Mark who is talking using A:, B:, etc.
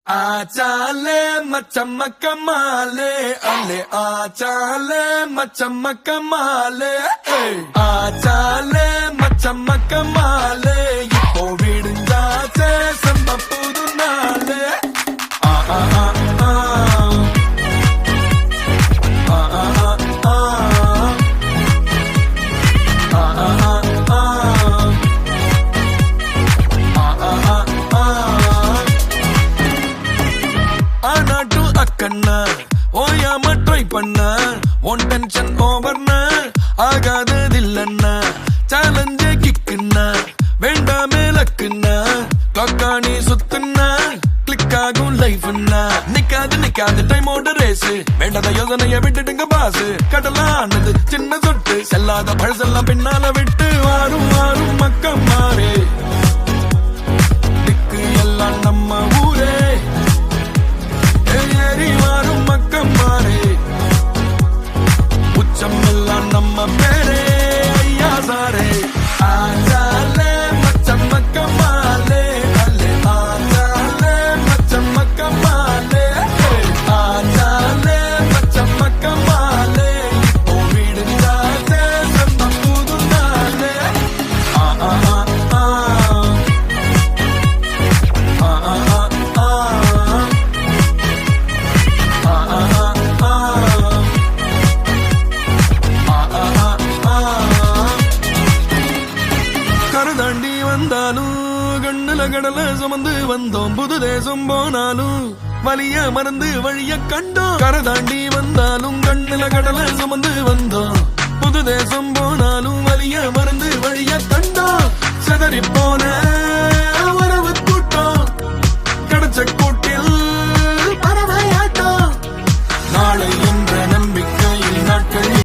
A: आचाले मचमक माले अले आचाले मचमक माले आचाले मचमक माले இப்போ விடுஞ்சாச்சே சம்ப புது நாளே ஆ ஆ ஆ ஆ ஆ ஆ ஆ ஓயாம ட்ரை பண்ண ஒன் டென்ஷன் ஓவர்னா ஆகாததில்லன்னா சேலஞ்சே கிக்குன்னா வேண்டாமே லக்குன்னா கிளாக்கானி சுத்துன்னா கிளிக் ஆகும் லைஃப்னா நிக்காது டைமோட ரேஸ் வேண்டாத யோசனைய விட்டுடுங்க பாசு கடலானது சின்ன சொட்டு செல்லாத பழசெல்லாம் பின்னால விட்டு வாரும் மக்கள் மாறே திக்கு எல்லாம் நம்ம ஊரே வாரும் மக்கள் மாறே உச்சம் எல்லாம் நம்ம பேரே ஐயா சாரே ஆச்சாலே மச்சம் மக்க மாலே அல்லே ஆச்சாலே மச்சம் மக்க மாலே ஆச்சாலே மச்சம் மக்க மாலே இப்போ விடுஞ்சாச்சே சம்ப புது நாளே ஆ ஆ ஆ ஆ ஆ ஆ தாண்டி வந்தாலும் கண்ணுல கடல சுமந்து வந்தோம் புது தேசம் போனாலும் வலிய மறந்து வழிய கண்டோம் கரை தாண்டி வந்தாலும் கண்ணுல கடல சுமந்து வந்தோம் புது தேசம் போனாலும் வலிய மறந்து வழிய கண்டோம் செதறி போன